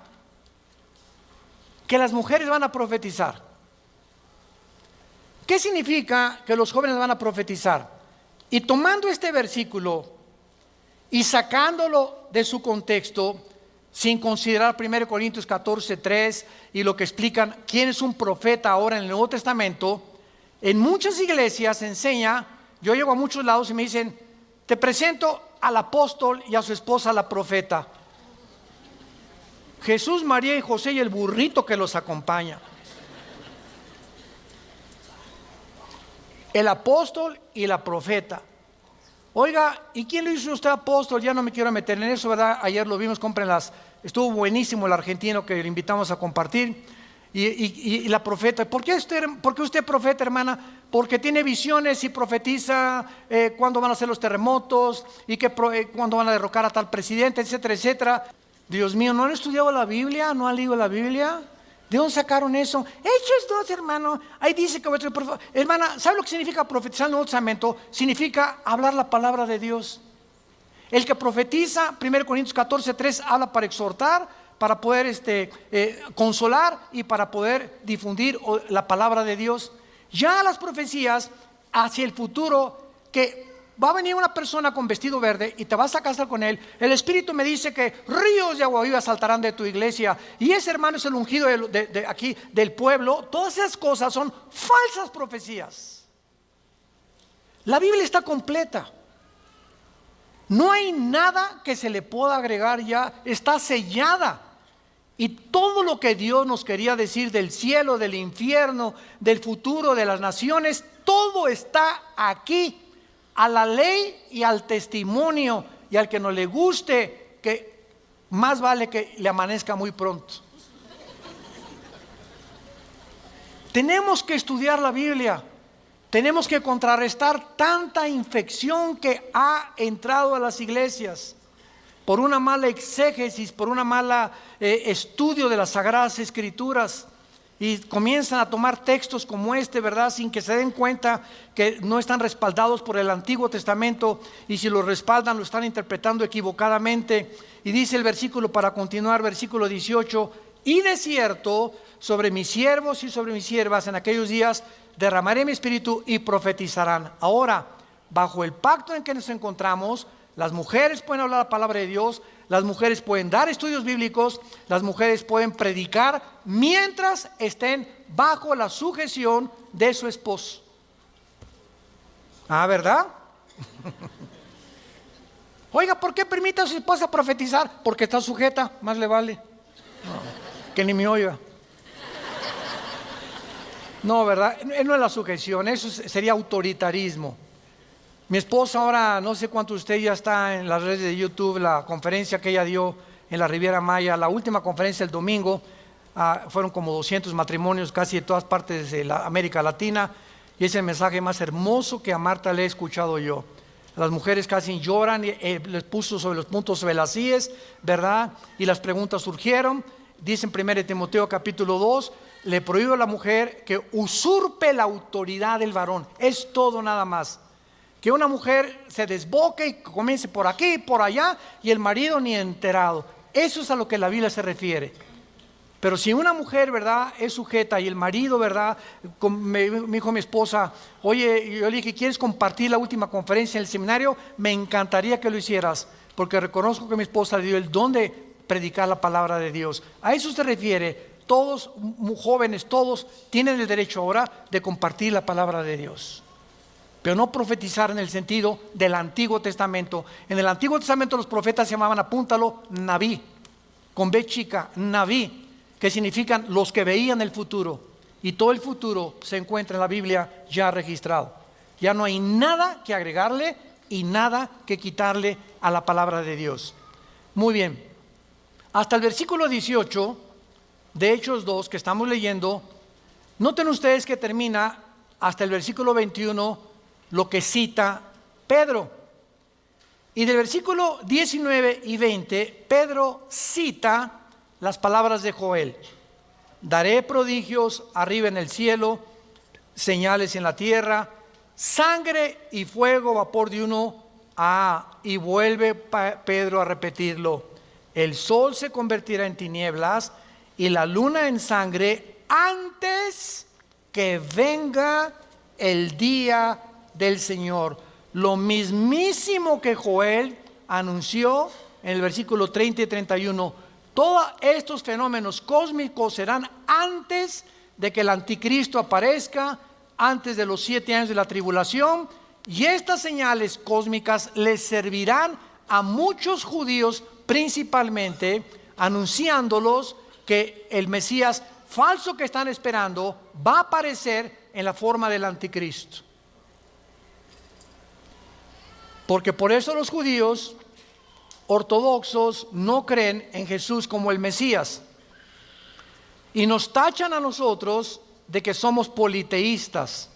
que las mujeres van a profetizar? ¿Qué significa que los jóvenes van a profetizar? Y tomando este versículo y sacándolo de su contexto, sin considerar 1 Corintios 14, 3 y lo que explican quién es un profeta ahora en el Nuevo Testamento, en muchas iglesias se enseña. Yo llego a muchos lados y me dicen: te presento al apóstol y a su esposa la profeta. Jesús, María y José y el burrito que los acompaña. El apóstol y la profeta. Oiga, ¿y quién lo hizo usted apóstol? Ya no me quiero meter en eso, ¿verdad? Ayer lo vimos, cómprenlas. Estuvo buenísimo el argentino que le invitamos a compartir. Y la profeta. ¿Por qué usted profeta, hermana? Porque tiene visiones y profetiza cuándo van a ser los terremotos y cuándo van a derrocar a tal presidente, etcétera, etcétera. Dios mío, ¿no han estudiado la Biblia? ¿No han leído la Biblia? ¿De dónde sacaron eso? Hechos 2, hermano. Ahí dice que hermana, ¿sabe lo que significa profetizar en el Nuevo Testamento? Significa hablar la palabra de Dios. El que profetiza, 1 Corintios 14, 3, habla para exhortar, para poder consolar y para poder difundir la palabra de Dios. Ya las profecías hacia el futuro, que va a venir una persona con vestido verde y te vas a casar con él. El Espíritu me dice que ríos de agua viva saltarán de tu iglesia, y ese hermano es el ungido de aquí del pueblo. Todas esas cosas son falsas profecías. La Biblia está completa. No hay nada que se le pueda agregar ya. Está sellada. Y todo lo que Dios nos quería decir del cielo, del infierno, del futuro, de las naciones, todo está aquí. A la ley y al testimonio, y al que no le guste, que más vale que le amanezca muy pronto. Tenemos que estudiar la Biblia. Tenemos que contrarrestar tanta infección que ha entrado a las iglesias por una mala exégesis, por una mala estudio de las Sagradas Escrituras, y comienzan a tomar textos como este, ¿verdad?, sin que se den cuenta que no están respaldados por el Antiguo Testamento, y si lo respaldan lo están interpretando equivocadamente. Y dice el versículo, para continuar, versículo 18: y de cierto, sobre mis siervos y sobre mis siervas en aquellos días derramaré mi espíritu y profetizarán. Ahora, bajo el pacto en que nos encontramos, las mujeres pueden hablar la palabra de Dios, las mujeres pueden dar estudios bíblicos, las mujeres pueden predicar mientras estén bajo la sujeción de su esposo. Ah, ¿verdad? Oiga, ¿por qué permite a su esposa profetizar? Porque está sujeta, más le vale. No, que ni me oiga. No, ¿verdad? No es la sujeción, eso sería autoritarismo. Mi esposa ahora, no sé cuánto usted ya está en las redes de YouTube, la conferencia que ella dio en la Riviera Maya, la última conferencia el domingo, fueron como 200 matrimonios casi de todas partes de la América Latina, y es el mensaje más hermoso que a Marta le he escuchado yo. Las mujeres casi lloran, les puso sobre los puntos sobre las íes, ¿verdad? Y las preguntas surgieron. Dice en 1 Timoteo capítulo 2, le prohíbe a la mujer que usurpe la autoridad del varón. Es todo nada más. Que una mujer se desboque y comience por aquí y por allá, y el marido ni enterado. Eso es a lo que la Biblia se refiere. Pero si una mujer, ¿verdad?, es sujeta y el marido, ¿verdad?, me dijo mi esposa, oye, yo le dije, ¿quieres compartir la última conferencia en el seminario? Me encantaría que lo hicieras, porque reconozco que mi esposa le dio el don de predicar la palabra de Dios. A eso se refiere. Todos, muy jóvenes, todos tienen el derecho ahora de compartir la palabra de Dios. Pero no profetizar en el sentido del Antiguo Testamento. En el Antiguo Testamento los profetas se llamaban, apúntalo, Naví, con B chica, Naví, que significan los que veían el futuro. Y todo el futuro se encuentra en la Biblia ya registrado. Ya no hay nada que agregarle y nada que quitarle a la palabra de Dios. Muy bien. Hasta el versículo 18 de Hechos 2 que estamos leyendo, noten ustedes que termina hasta el versículo 21 lo que cita Pedro. Y del versículo 19 y 20, Pedro cita las palabras de Joel. Daré prodigios arriba en el cielo, señales en la tierra, sangre y fuego, vapor de humo. Y vuelve Pedro a repetirlo. El sol se convertirá en tinieblas y la luna en sangre antes que venga el día del Señor. Lo mismísimo que Joel anunció en el versículo 30 y 31. Todos estos fenómenos cósmicos serán antes de que el anticristo aparezca, antes de los 7 años de la tribulación, y estas señales cósmicas les servirán a muchos judíos, principalmente anunciándolos que el Mesías falso que están esperando va a aparecer en la forma del anticristo. Porque por eso los judíos ortodoxos no creen en Jesús como el Mesías y nos tachan a nosotros de que somos politeístas.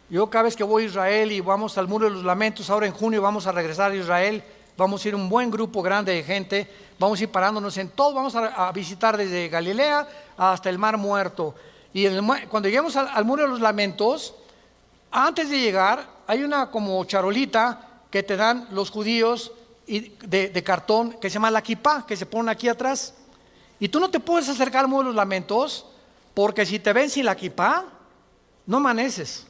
Yo cada vez que voy a Israel y vamos al Muro de los Lamentos, ahora en junio vamos a regresar a Israel, vamos a ir un buen grupo grande de gente, vamos a ir parándonos en todo, vamos a visitar desde Galilea hasta el Mar Muerto. Y cuando lleguemos al Muro de los Lamentos, antes de llegar hay una como charolita que te dan los judíos de cartón, que se llama la kipá, que se pone aquí atrás. Y tú no te puedes acercar al Muro de los Lamentos, porque si te ven sin la kipá, no amaneces.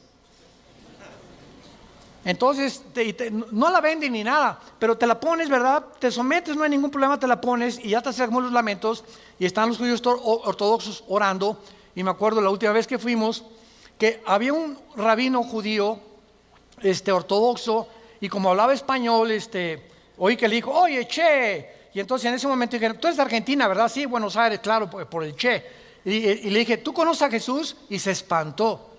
Entonces no la venden ni nada, pero te la pones, ¿verdad? Te sometes, no hay ningún problema, te la pones y ya te acercamos los lamentos y están los judíos ortodoxos orando. Y me acuerdo la última vez que fuimos que había un rabino judío ortodoxo, y como hablaba español, oí que le dijo, oye, che. Y entonces en ese momento dije, tú eres de Argentina, ¿verdad? Sí, Buenos Aires, claro, por el che. Y le dije, ¿tú conoces a Jesús? Y se espantó.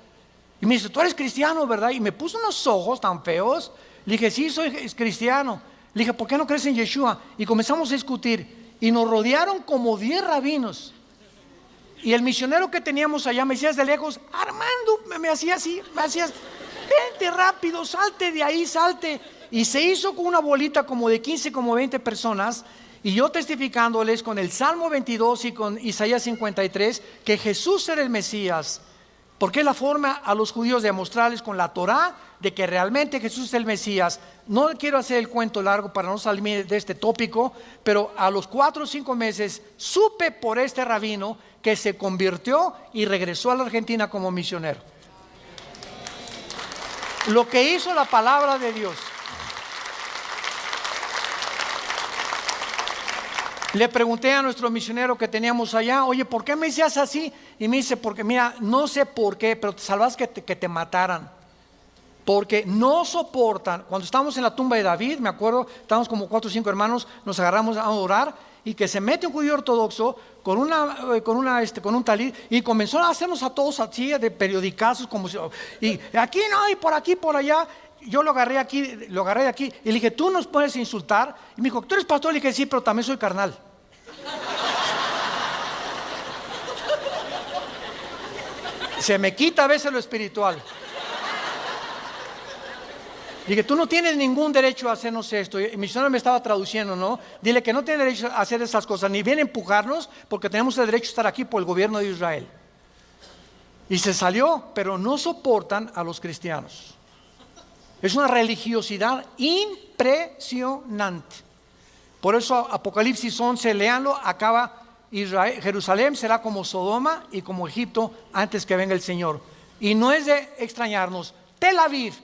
Y me dice, tú eres cristiano, ¿verdad? Y me puso unos ojos tan feos. Le dije, sí, soy cristiano. Le dije, ¿por qué no crees en Yeshua? Y comenzamos a discutir. Y nos rodearon como 10 rabinos. Y el misionero que teníamos allá me decía desde lejos, Armando, me hacía así, me hacías, vente rápido, salte de ahí, salte. Y se hizo con una bolita como de 15, como 20 personas. Y yo testificándoles con el Salmo 22 y con Isaías 53 que Jesús era el Mesías. Porque es la forma a los judíos de mostrarles con la Torá de que realmente Jesús es el Mesías. No quiero hacer el cuento largo para no salir de este tópico, pero a los 4 o 5 meses supe por este rabino que se convirtió y regresó a la Argentina como misionero. Lo que hizo la palabra de Dios. Le pregunté a nuestro misionero que teníamos allá, oye, ¿por qué me decías así? Y me dice, porque mira, no sé por qué, pero te salvas que te mataran. Porque no soportan. Cuando estábamos en la tumba de David, me acuerdo, estábamos como 4 o 5 hermanos, nos agarramos a orar, y que se mete un judío ortodoxo con un talit, y comenzó a hacernos a todos así de periodicazos, como si, y aquí no, y por aquí, por allá. Yo lo agarré de aquí, y le dije, tú nos puedes insultar. Y me dijo, ¿tú eres pastor? Le dije, sí, pero también soy carnal. Se me quita a veces lo espiritual. Dije, tú no tienes ningún derecho a hacernos esto. Y mi señor me estaba traduciendo, ¿no? Dile que no tiene derecho a hacer esas cosas, ni viene a empujarnos, porque tenemos el derecho a estar aquí por el gobierno de Israel. Y se salió, pero no soportan a los cristianos. Es una religiosidad impresionante. Por eso Apocalipsis 11, léanlo, acaba Jerusalén será como Sodoma y como Egipto antes que venga el Señor. Y no es de extrañarnos, Tel Aviv,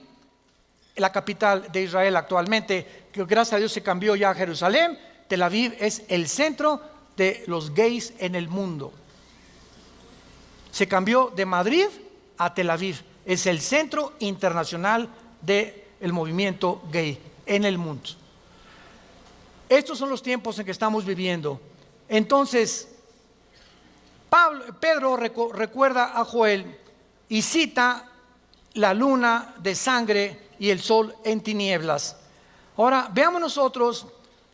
la capital de Israel actualmente, que gracias a Dios se cambió ya a Jerusalén. Tel Aviv es el centro de los gays en el mundo. Se cambió de Madrid a Tel Aviv. Es el centro internacional del movimiento gay en el mundo. Estos son los tiempos en que estamos viviendo. Entonces, Pedro recuerda a Joel y cita la luna de sangre y el sol en tinieblas. Ahora, veamos nosotros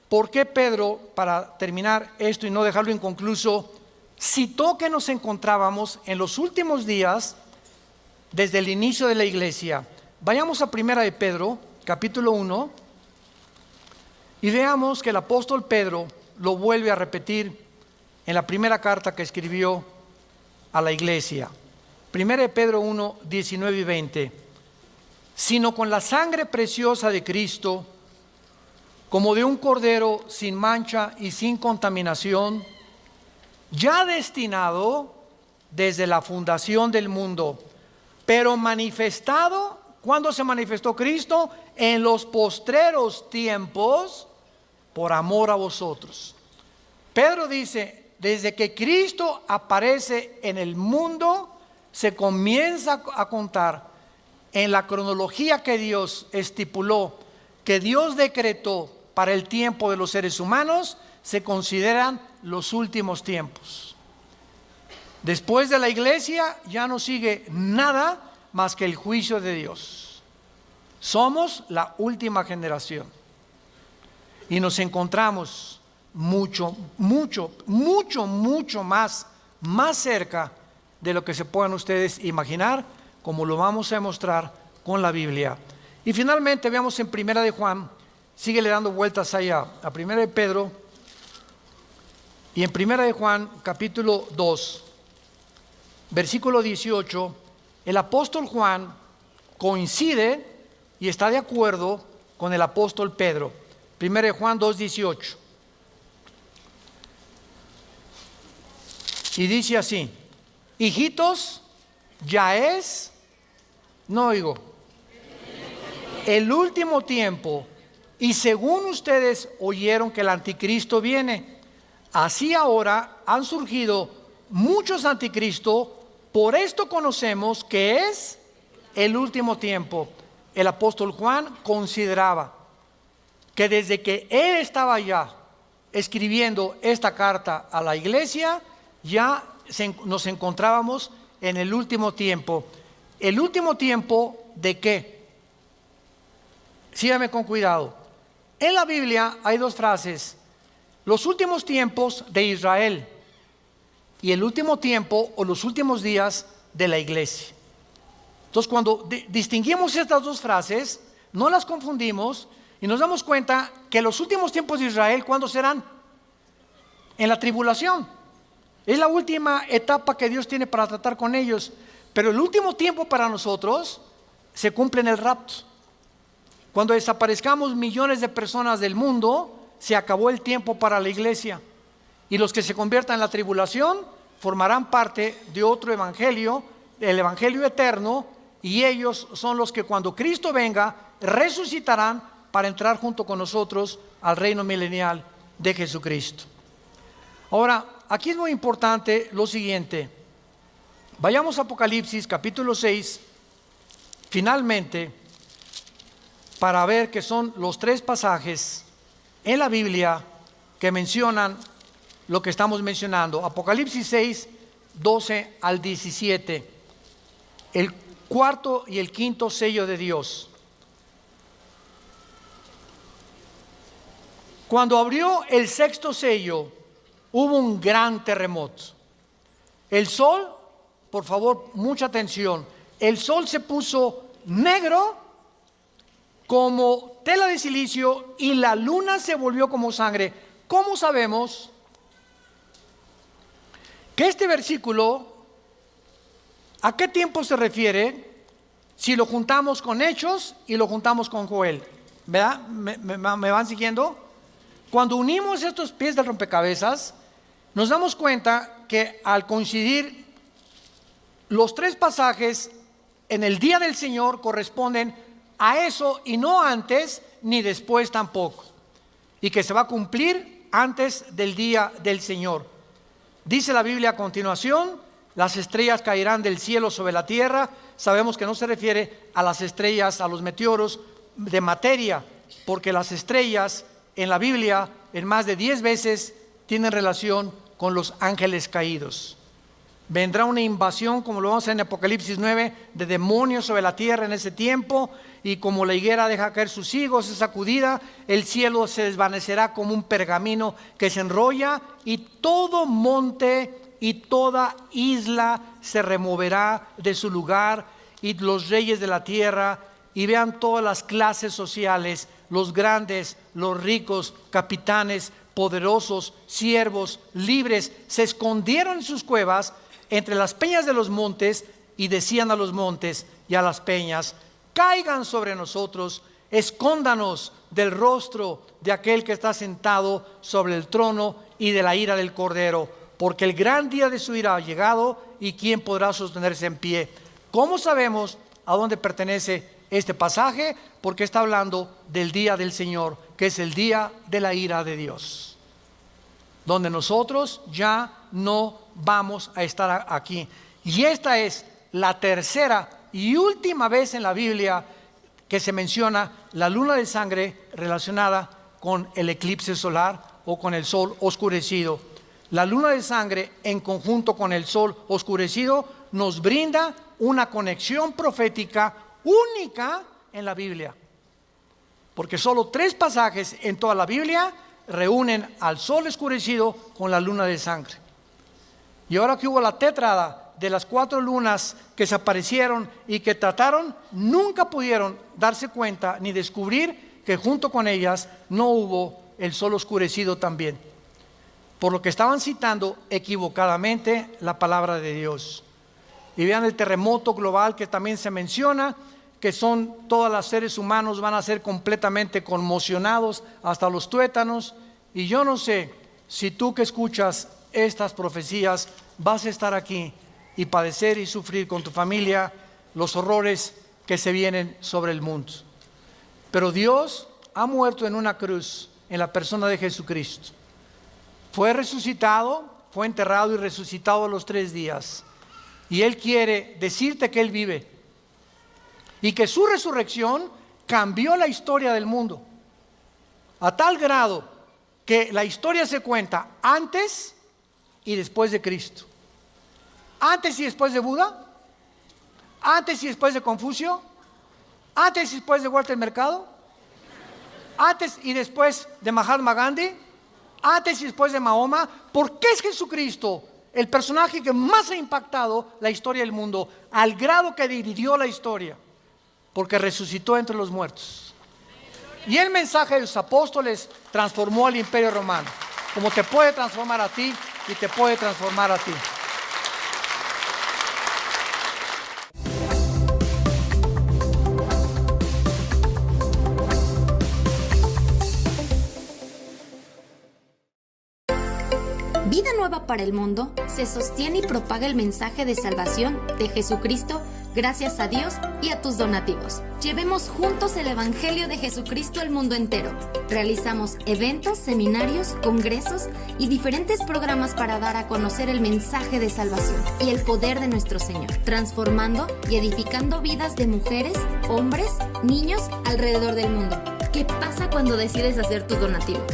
por qué Pedro, para terminar esto y no dejarlo inconcluso, citó que nos encontrábamos en los últimos días desde el inicio de la iglesia. Vayamos a Primera de Pedro, capítulo 1, y veamos que el apóstol Pedro lo vuelve a repetir en la primera carta que escribió a la iglesia. Primera de Pedro 1, 19 y 20. Sino con la sangre preciosa de Cristo, como de un cordero sin mancha y sin contaminación, ya destinado desde la fundación del mundo, pero manifestado. ¿Cuándo se manifestó Cristo? En los postreros tiempos, por amor a vosotros. Pedro dice, desde que Cristo aparece en el mundo, se comienza a contar en la cronología que Dios estipuló, que Dios decretó para el tiempo de los seres humanos, se consideran los últimos tiempos. Después de la iglesia ya no sigue nada más que el juicio de Dios. Somos la última generación y nos encontramos mucho más cerca de lo que se puedan ustedes imaginar, como lo vamos a demostrar con la Biblia. Y finalmente veamos en Primera de Juan, síguele dando vueltas allá, a Primera de Pedro, y en Primera de Juan, capítulo 2, versículo 18, el apóstol Juan coincide y está de acuerdo con el apóstol Pedro. Primera de Juan 2, 18. Y dice así: hijitos, ya es, no oigo, el último tiempo, y según ustedes oyeron que el anticristo viene, así ahora han surgido muchos anticristos. Por esto conocemos que es el último tiempo. El apóstol Juan consideraba que desde que él estaba ya escribiendo esta carta a la iglesia, ya nos encontrábamos en el último tiempo. ¿El último tiempo de qué? Sígame con cuidado. En la Biblia hay dos frases: los últimos tiempos de Israel y el último tiempo o los últimos días de la iglesia. Entonces, cuando distinguimos estas dos frases, no las confundimos y nos damos cuenta que los últimos tiempos de Israel, ¿cuándo serán? En la tribulación. Es la última etapa que Dios tiene para tratar con ellos. Pero el último tiempo para nosotros se cumple en el rapto. Cuando desaparezcamos millones de personas del mundo, se acabó el tiempo para la iglesia. Y los que se conviertan en la tribulación formarán parte de otro evangelio, el evangelio eterno, y ellos son los que cuando Cristo venga resucitarán para entrar junto con nosotros al reino milenial de Jesucristo. Ahora, aquí es muy importante lo siguiente. Vayamos a Apocalipsis capítulo 6, finalmente, para ver que son los tres pasajes en la Biblia que mencionan lo que estamos mencionando. Apocalipsis 6, 12 al 17. El cuarto y el quinto sello de Dios. Cuando abrió el sexto sello, hubo un gran terremoto. El sol, por favor, mucha atención, el sol se puso negro como tela de silicio y la luna se volvió como sangre. ¿Cómo sabemos que este versículo a qué tiempo se refiere si lo juntamos con Hechos y lo juntamos con Joel? ¿Verdad? ¿Me van siguiendo? Cuando unimos estos piezas del rompecabezas, nos damos cuenta que al coincidir los tres pasajes en el día del Señor corresponden a eso y no antes ni después tampoco, y que se va a cumplir antes del día del Señor. Dice la Biblia a continuación: las estrellas caerán del cielo sobre la tierra. Sabemos que no se refiere a las estrellas, a los meteoros de materia, porque las estrellas en la Biblia en más de 10 veces tienen relación con los ángeles caídos. Vendrá una invasión, como lo vamos a ver en Apocalipsis 9, de demonios sobre la tierra en ese tiempo, y como la higuera deja caer sus higos, es sacudida, el cielo se desvanecerá como un pergamino que se enrolla, y todo monte y toda isla se removerá de su lugar, y los reyes de la tierra, y vean todas las clases sociales, los grandes, los ricos, capitanes, poderosos, siervos, libres, se escondieron en sus cuevas entre las peñas de los montes, y decían a los montes y a las peñas: caigan sobre nosotros, escóndanos del rostro de aquel que está sentado sobre el trono y de la ira del Cordero, porque el gran día de su ira ha llegado, y quién podrá sostenerse en pie. ¿Cómo sabemos a dónde pertenece este pasaje? Porque está hablando del día del Señor, que es el día de la ira de Dios, donde nosotros ya no vamos a estar aquí. Y esta es la tercera y última vez en la Biblia que se menciona la luna de sangre relacionada con el eclipse solar o con el sol oscurecido. La luna de sangre en conjunto con el sol oscurecido nos brinda una conexión profética única en la Biblia, porque solo 3 pasajes en toda la Biblia reúnen al sol oscurecido con la luna de sangre. Y ahora que hubo la tétrada de las 4 lunas que se aparecieron y que trataron, nunca pudieron darse cuenta ni descubrir que junto con ellas no hubo el sol oscurecido también, por lo que estaban citando equivocadamente la palabra de Dios. Y vean el terremoto global que también se menciona, que son todos los seres humanos van a ser completamente conmocionados hasta los tuétanos. Y yo no sé si tú que escuchas estas profecías vas a estar aquí y padecer y sufrir con tu familia los horrores que se vienen sobre el mundo. Pero Dios ha muerto en una cruz en la persona de Jesucristo. Fue resucitado, fue enterrado y resucitado a los 3 días. Y Él quiere decirte que Él vive y que su resurrección cambió la historia del mundo a tal grado que la historia se cuenta antes y después de Cristo, antes y después de Buda, antes y después de Confucio, antes y después de Walter Mercado, antes y después de Mahatma Gandhi, antes y después de Mahoma. ¿Por qué es Jesucristo el personaje que más ha impactado la historia del mundo, al grado que dividió la historia? Porque resucitó entre los muertos. Y el mensaje de los apóstoles transformó al Imperio Romano, como te puede transformar a ti y te puede transformar a ti. Vida Nueva para el Mundo se sostiene y propaga el mensaje de salvación de Jesucristo gracias a Dios y a tus donativos. Llevemos juntos el Evangelio de Jesucristo al mundo entero. Realizamos eventos, seminarios, congresos y diferentes programas para dar a conocer el mensaje de salvación y el poder de nuestro Señor, transformando y edificando vidas de mujeres, hombres, niños alrededor del mundo. ¿Qué pasa cuando decides hacer tu donativo?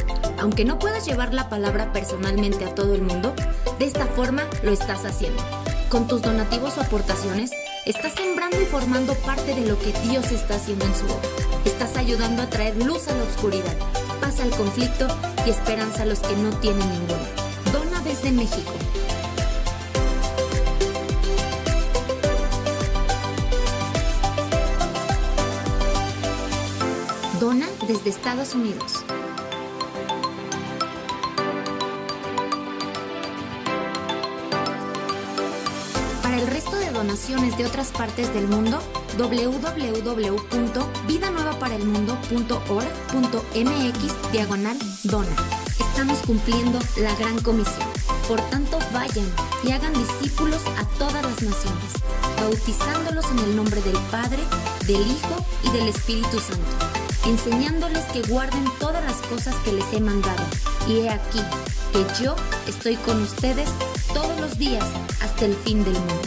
Aunque no puedas llevar la palabra personalmente a todo el mundo, de esta forma lo estás haciendo. Con tus donativos o aportaciones, estás sembrando y formando parte de lo que Dios está haciendo en su obra. Estás ayudando a traer luz a la oscuridad, paz al conflicto y esperanza a los que no tienen ninguna. Dona desde México. Dona desde Estados Unidos. Para el resto de donaciones de otras partes del mundo, www.vidanuevaparaelmundo.org.mx/dona. Estamos cumpliendo la gran comisión. Por tanto, vayan y hagan discípulos a todas las naciones, bautizándolos en el nombre del Padre, del Hijo y del Espíritu Santo, enseñándoles que guarden todas las cosas que les he mandado. Y he aquí que yo estoy con ustedes todos los días hasta el fin del mundo.